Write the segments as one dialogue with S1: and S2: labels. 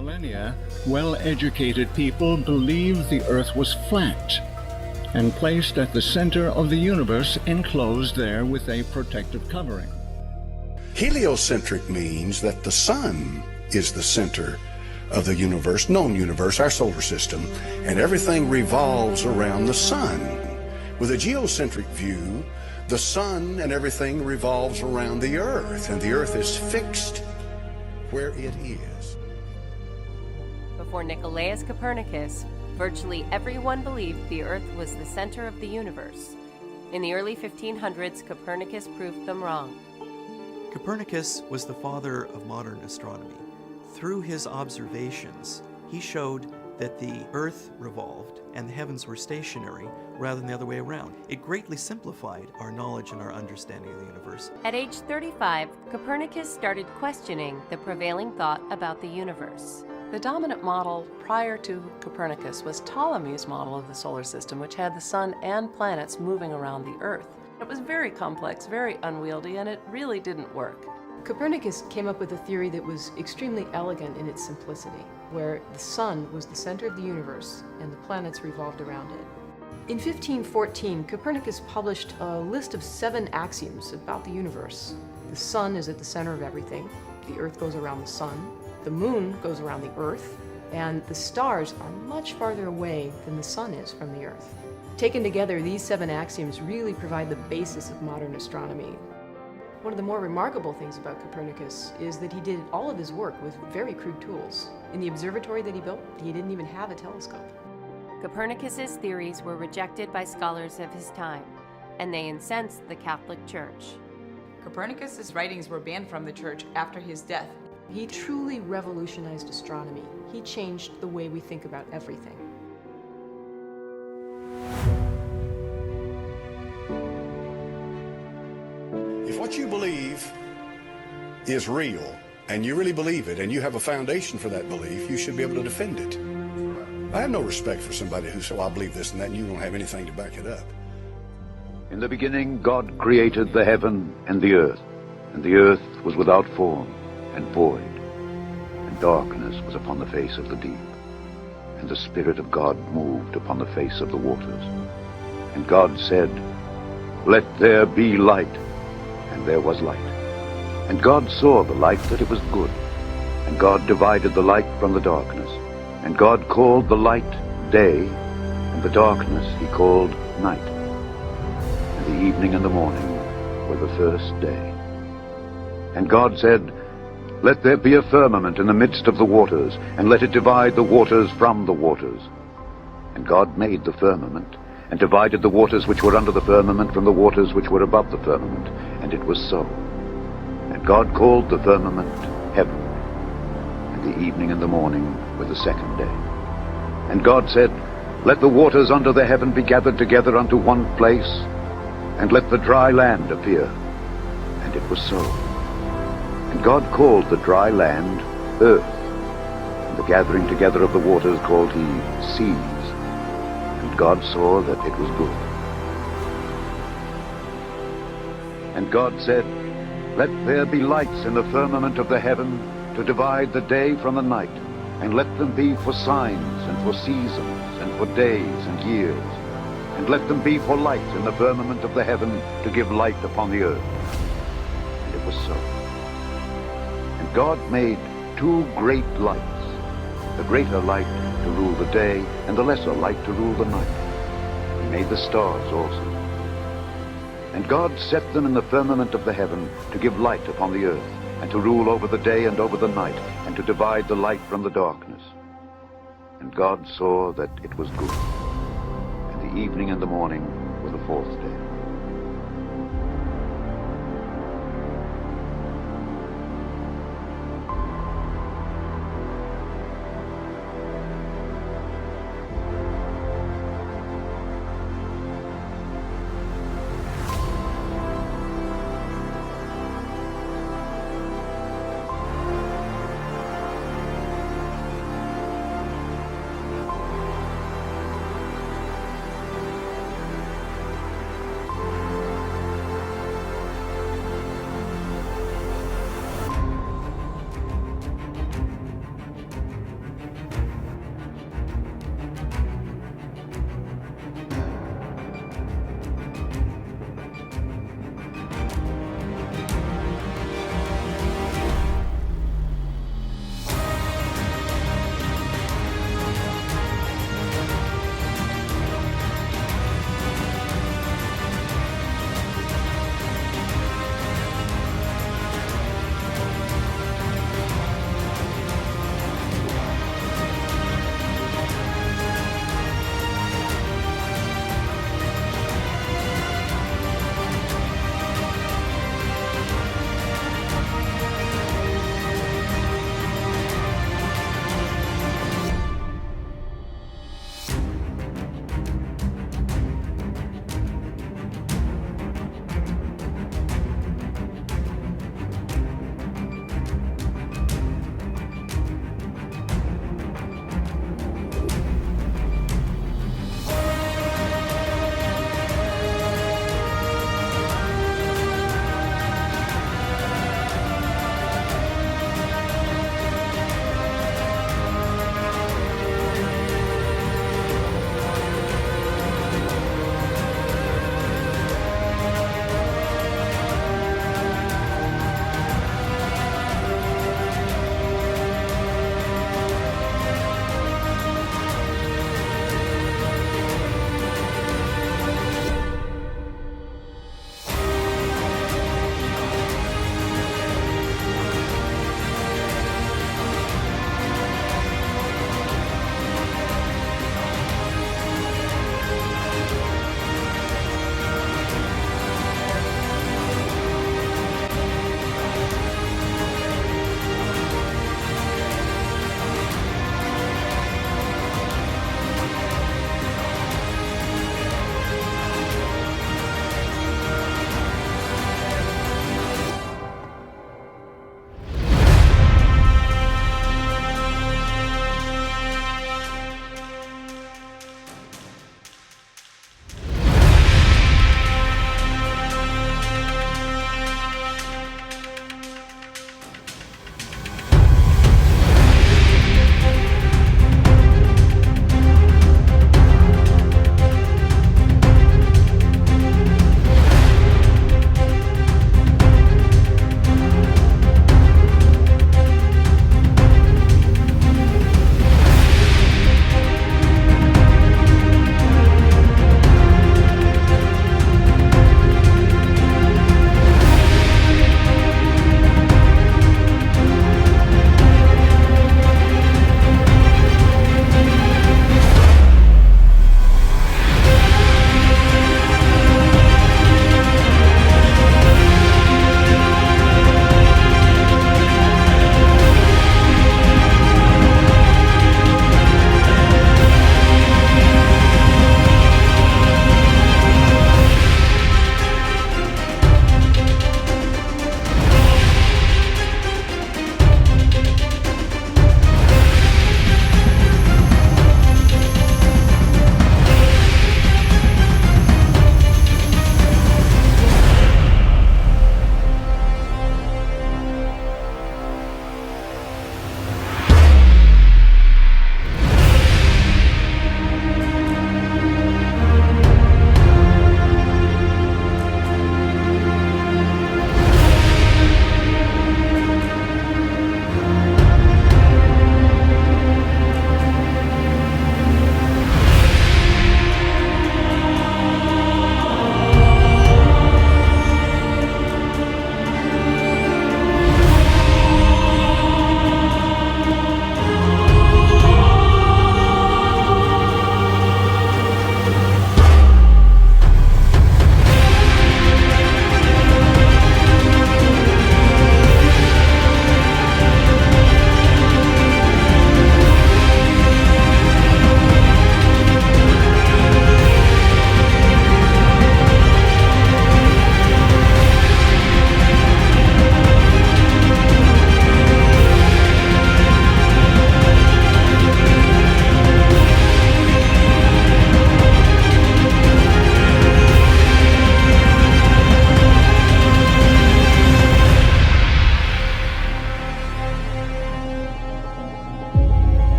S1: millennia, well-educated people believed the Earth was flat and placed at the center of the universe, enclosed there with a protective covering.
S2: Heliocentric means that the sun is the center of the universe, known universe, our solar system, and everything revolves around the sun. With a geocentric view, the sun and everything revolves around the earth, and the earth is fixed where it is.
S3: Before Nicolaus Copernicus, virtually everyone believed the earth was the center of the universe. In the early 1500s, Copernicus proved them wrong.
S4: Copernicus was the father of modern astronomy. Through his observations, he showed that the earth revolved and the heavens were stationary rather than the other way around. It greatly simplified our knowledge and our understanding of the universe.
S3: At age 35, Copernicus started questioning the prevailing thought about the universe.
S5: The dominant model prior to Copernicus was Ptolemy's model of the solar system, which had the sun and planets moving around the earth. It was very complex, very unwieldy, and it really didn't work.
S6: Copernicus came up with a theory that was extremely elegant in its simplicity, where the sun was the center of the universe and the planets revolved around it. In 1514, Copernicus published a list of 7 axioms about the universe. The sun is at the center of everything, the earth goes around the sun, the moon goes around the earth, and the stars are much farther away than the sun is from the earth. Taken together, these 7 axioms really provide the basis of modern astronomy. One of the more remarkable things about Copernicus is that he did all of his work with very crude tools. In the observatory that he built, he didn't even have a telescope.
S3: Copernicus's theories were rejected by scholars of his time, and they incensed the Catholic Church.
S7: Copernicus's writings were banned from the church after his death.
S6: He truly revolutionized astronomy. He changed the way we think about everything.
S2: If what you believe is real, and you really believe it, and you have a foundation for that belief, you should be able to defend it. I have no respect for somebody who says, well, I believe this and that, and you don't have anything to back it up.
S8: In the beginning, God created the heaven and the earth was without form and void, and darkness was upon the face of the deep. And the Spirit of God moved upon the face of the waters. And God said, "Let there be light." And there was light. And God saw the light that it was good. And God divided the light from the darkness. And God called the light day, and the darkness he called night. And the evening and the morning were the first day. And God said, "Let there be a firmament in the midst of the waters, and let it divide the waters from the waters." And God made the firmament, and divided the waters which were under the firmament from the waters which were above the firmament. And it was so. And God called the firmament heaven. And the evening and the morning were the second day. And God said, "Let the waters under the heaven be gathered together unto one place, and let the dry land appear." And it was so. And God called the dry land earth, and the gathering together of the waters called he seas. And God saw that it was good. And God said, "Let there be lights in the firmament of the heaven to divide the day from the night, and let them be for signs and for seasons and for days and years. And let them be for light in the firmament of the heaven to give light upon the earth." And it was so. And God made 2 great lights, the greater light to rule the day, and the lesser light to rule the night. He made the stars also. And God set them in the firmament of the heaven to give light upon the earth, and to rule over the day and over the night, and to divide the light from the darkness. And God saw that it was good. And the evening and the morning were the 4th day.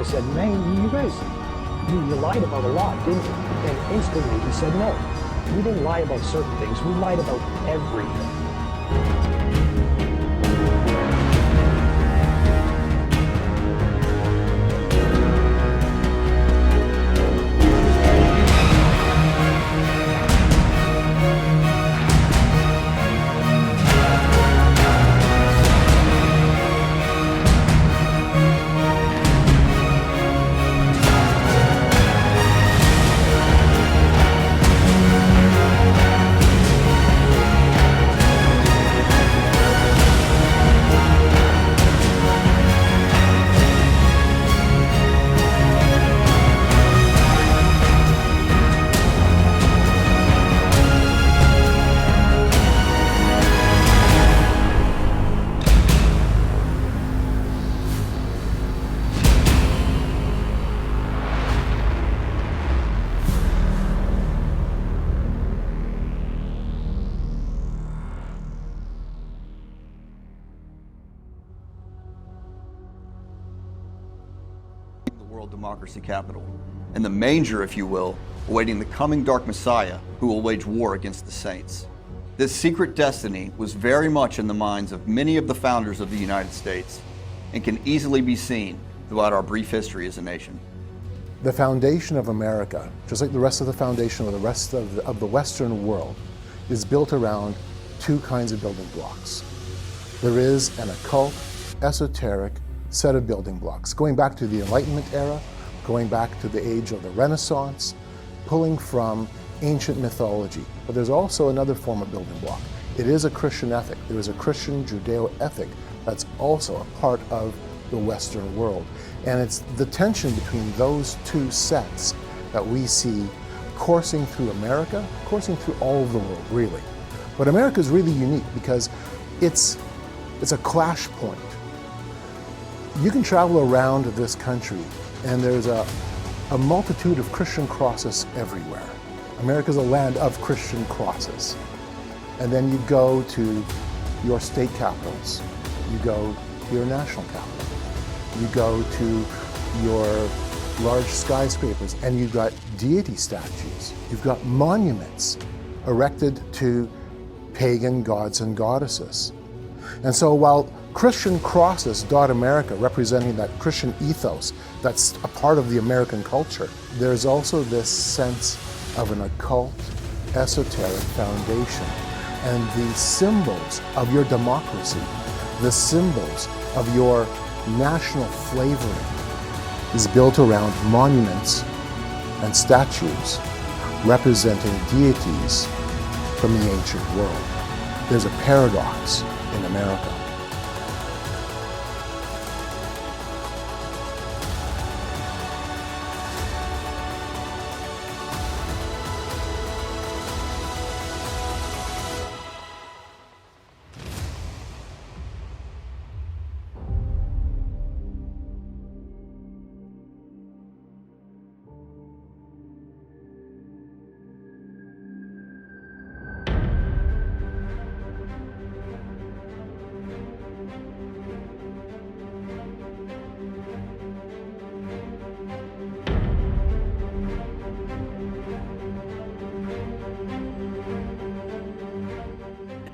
S9: said, man, you guys, you lied about a lot, didn't you? And instantly he said, no, we didn't lie about certain things. We lied about everything.
S10: World democracy capital, and the manger, if you will, awaiting the coming dark Messiah who will wage war against the saints. This secret destiny was very much in the minds of many of the founders of the United States and can easily be seen throughout our brief history as a nation.
S11: The foundation of America, just like the rest of the foundation of the rest of the Western world, is built around two kinds of building blocks. There is an occult, esoteric set of building blocks, going back to the Enlightenment era, going back to the age of the Renaissance, pulling from ancient mythology. But there's also another form of building block. It is a Christian ethic. There is a Christian Judeo ethic that's also a part of the Western world. And it's the tension between those two sets that we see coursing through America, coursing through all of the world, really. But America is really unique because it's a clash point. You can travel around this country and there's a multitude of Christian crosses everywhere. America's a land of Christian crosses. And then you go to your state capitals, you go to your national capital, you go to your large skyscrapers, and you've got deity statues, you've got monuments erected to pagan gods and goddesses. And so while Christian crosses dot America, representing that Christian ethos that's a part of the American culture, there's also this sense of an occult, esoteric foundation. And the symbols of your democracy, the symbols of your national flavoring is built around monuments and statues representing deities from the ancient world. There's a paradox in America.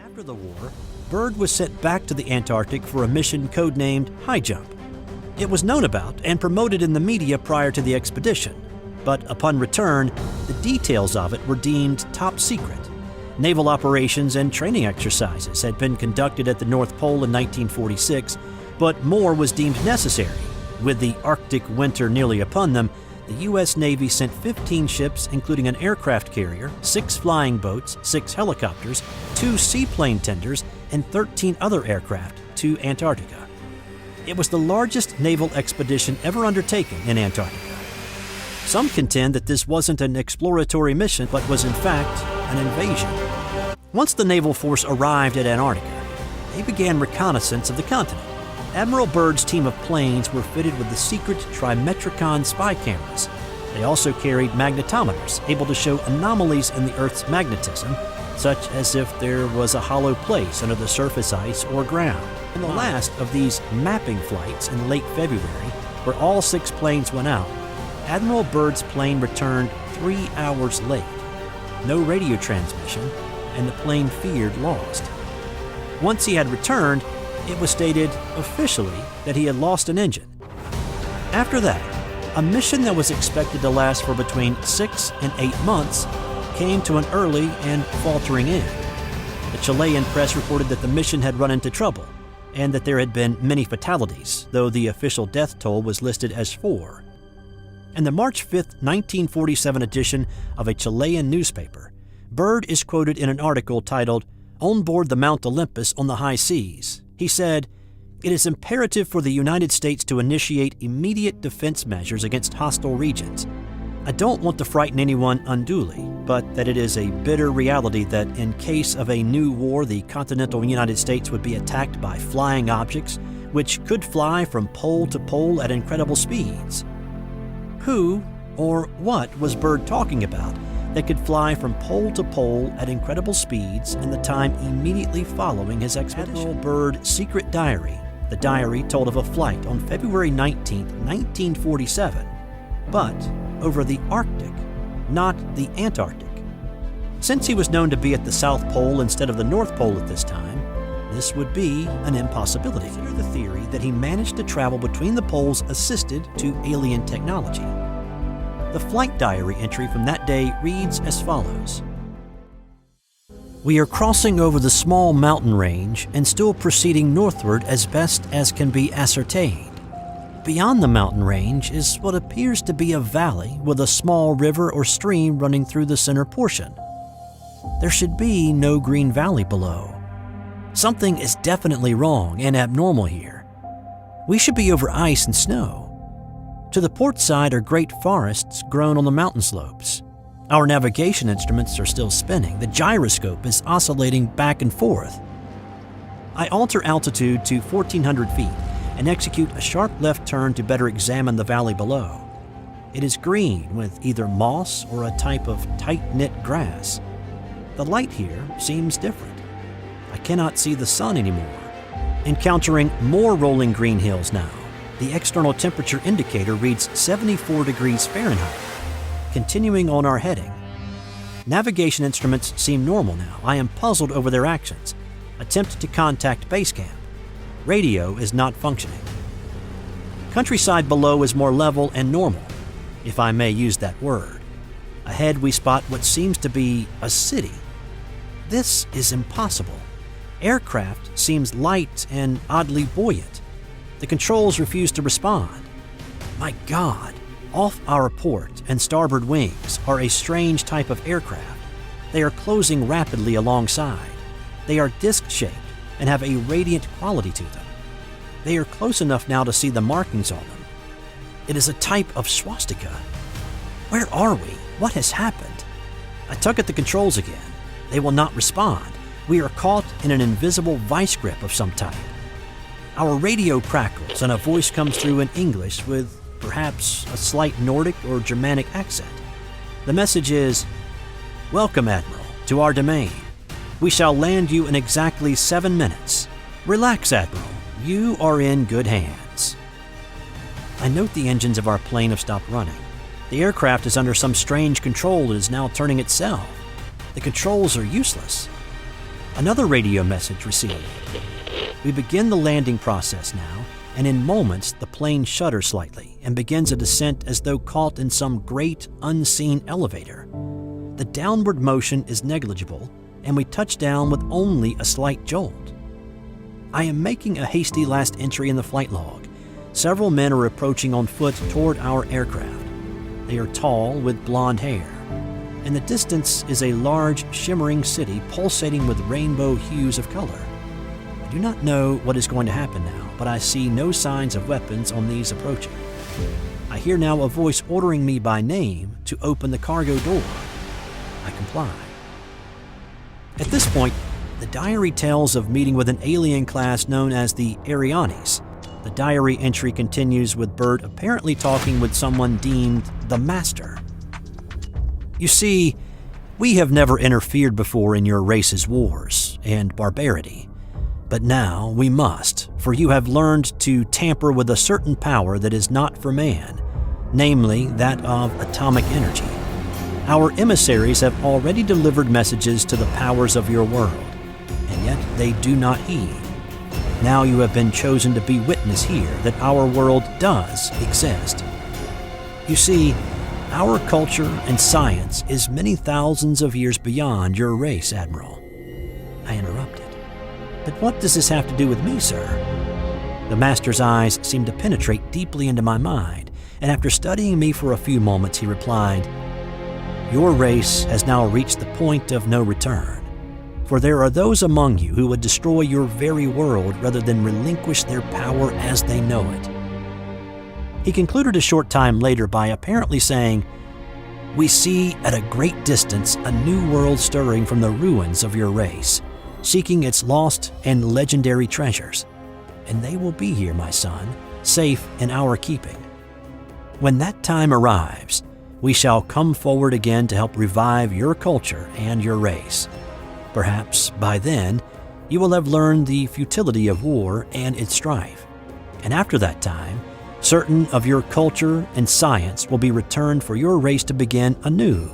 S12: After the war, Byrd was sent back to the Antarctic for a mission codenamed High Jump. It was known about and promoted in the media prior to the expedition, but upon return, the details of it were deemed top secret. Naval operations and training exercises had been conducted at the North Pole in 1946, but more was deemed necessary. With the Arctic winter nearly upon them, the U.S. Navy sent 15 ships, including an aircraft carrier, 6 flying boats, 6 helicopters, 2 seaplane tenders, and 13 other aircraft to Antarctica. It was the largest naval expedition ever undertaken in Antarctica. Some contend that this wasn't an exploratory mission, but was in fact an invasion. Once the naval force arrived at Antarctica, they began reconnaissance of the continent. Admiral Byrd's team of planes were fitted with the secret Trimetricon spy cameras. They also carried magnetometers, able to show anomalies in the Earth's magnetism, such as if there was a hollow place under the surface ice or ground. In the last of these mapping flights in late February, where all 6 planes went out, Admiral Byrd's plane returned 3 hours late. No radio transmission, and the plane feared lost. Once he had returned, it was stated officially that he had lost an engine. After that, a mission that was expected to last for between 6 and 8 months came to an early and faltering end. The Chilean press reported that the mission had run into trouble and that there had been many fatalities, though the official death toll was listed as 4. In the March 5, 1947 edition of a Chilean newspaper, Byrd is quoted in an article titled, "On Board the Mount Olympus on the High Seas." He said, "It is imperative for the United States to initiate immediate defense measures against hostile regions. I don't want to frighten anyone unduly, but that it is a bitter reality that in case of a new war, the continental United States would be attacked by flying objects which could fly from pole to pole at incredible speeds." Who or what was Byrd talking about that could fly from pole to pole at incredible speeds in the time immediately following his expedition? Admiral Byrd's secret diary. The diary told of a flight on February 19, 1947, but over the Arctic, not the Antarctic. Since he was known to be at the South Pole instead of the North Pole at this time, this would be an impossibility. Consider the theory that he managed to travel between the poles assisted to alien technology. The flight diary entry from that day reads as follows. "We are crossing over the small mountain range and still proceeding northward as best as can be ascertained. Beyond the mountain range is what appears to be a valley with a small river or stream running through the center portion. There should be no green valley below. Something is definitely wrong and abnormal here. We should be over ice and snow. To the port side are great forests grown on the mountain slopes. Our navigation instruments are still spinning. The gyroscope is oscillating back and forth. I alter altitude to 1,400 feet and execute a sharp left turn to better examine the valley below. It is green with either moss or a type of tight-knit grass. The light here seems different. I cannot see the sun anymore. Encountering more rolling green hills now. The external temperature indicator reads 74 degrees Fahrenheit. Continuing on our heading. Navigation instruments seem normal now. I am puzzled over their actions. Attempt to contact base camp. Radio is not functioning. Countryside below is more level and normal, if I may use that word. Ahead we spot what seems to be a city. This is impossible. Aircraft seems light and oddly buoyant. The controls refuse to respond. My God, off our port and starboard wings are a strange type of aircraft. They are closing rapidly alongside. They are disc-shaped and have a radiant quality to them. They are close enough now to see the markings on them. It is a type of swastika. Where are we? What has happened? I tug at the controls again. They will not respond. We are caught in an invisible vice grip of some type. Our radio crackles and a voice comes through in English with perhaps a slight Nordic or Germanic accent. The message is, "Welcome, Admiral, to our domain. We shall land you in exactly 7 minutes. Relax, Admiral. You are in good hands." I note the engines of our plane have stopped running. The aircraft is under some strange control that is now turning itself. The controls are useless. Another radio message received. We begin the landing process now, and in moments the plane shudders slightly and begins a descent as though caught in some great unseen elevator. The downward motion is negligible, and we touch down with only a slight jolt. I am making a hasty last entry in the flight log. Several men are approaching on foot toward our aircraft. They are tall with blonde hair. In the distance is a large, shimmering city pulsating with rainbow hues of color. I do not know what is going to happen now, but I see no signs of weapons on these approaching. I hear now a voice ordering me by name to open the cargo door. I comply. At this point, the diary tells of meeting with an alien class known as the Arianes. The diary entry continues with Byrd apparently talking with someone deemed the Master. You see, we have never interfered before in your race's wars and barbarity, but now we must, for you have learned to tamper with a certain power that is not for man, namely that of atomic energy. Our emissaries have already delivered messages to the powers of your world, and yet they do not heed. Now you have been chosen to be witness here that our world does exist. You see, our culture and science is many thousands of years beyond your race, Admiral. I interrupted. But what does this have to do with me, sir? The Master's eyes seemed to penetrate deeply into my mind, and after studying me for a few moments, he replied, "Your race has now reached the point of no return, for there are those among you who would destroy your very world rather than relinquish their power as they know it." He concluded a short time later by apparently saying, "We see at a great distance a new world stirring from the ruins of your race, seeking its lost and legendary treasures. And they will be here, my son, safe in our keeping. When that time arrives, we shall come forward again to help revive your culture and your race. Perhaps by then, you will have learned the futility of war and its strife. And after that time, certain of your culture and science will be returned for your race to begin anew.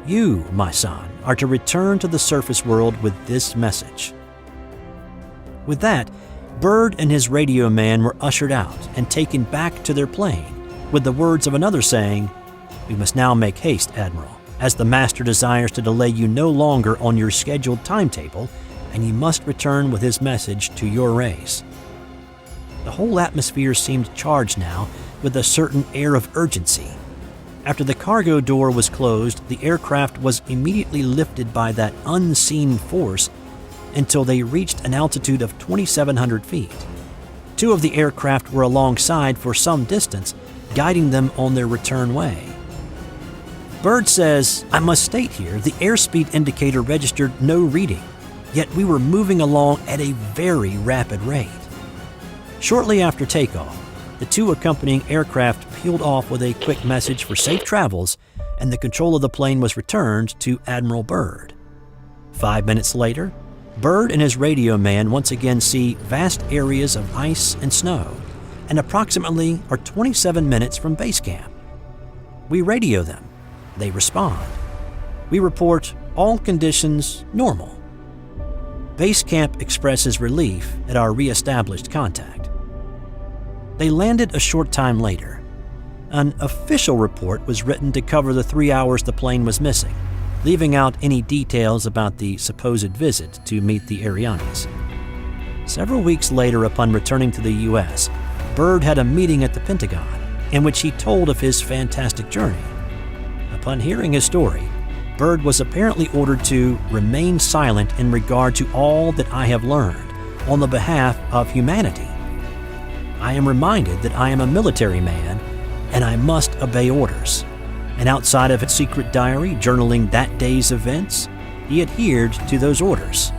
S12: You, my son, are to return to the surface world with this message." With that, Bird and his radio man were ushered out and taken back to their plane, with the words of another saying, "We must now make haste, Admiral, as the Master desires to delay you no longer on your scheduled timetable, and you must return with his message to your race." The whole atmosphere seemed charged now with a certain air of urgency. After the cargo door was closed, the aircraft was immediately lifted by that unseen force until they reached an altitude of 2,700 feet. Two of the aircraft were alongside for some distance, guiding them on their return way. Bird says, "I must state here, the airspeed indicator registered no reading, yet we were moving along at a very rapid rate. Shortly after takeoff, the two accompanying aircraft peeled off with a quick message for safe travels, and the control of the plane was returned to Admiral Bird. 5 minutes later, Bird and his radio man once again see vast areas of ice and snow, and approximately are 27 minutes from base camp. We radio them. They respond. We report all conditions normal. Base camp expresses relief at our re-established contact. They landed a short time later. An official report was written to cover the 3 hours the plane was missing, leaving out any details about the supposed visit to meet the Arianes. Several weeks later, upon returning to the U.S., Bird had a meeting at the Pentagon in which he told of his fantastic journey. Upon hearing his story, Bird was apparently ordered to remain silent in regard to all that I have learned on the behalf of humanity. I am reminded that I am a military man and I must obey orders. And outside of his secret diary journaling that day's events, he adhered to those orders.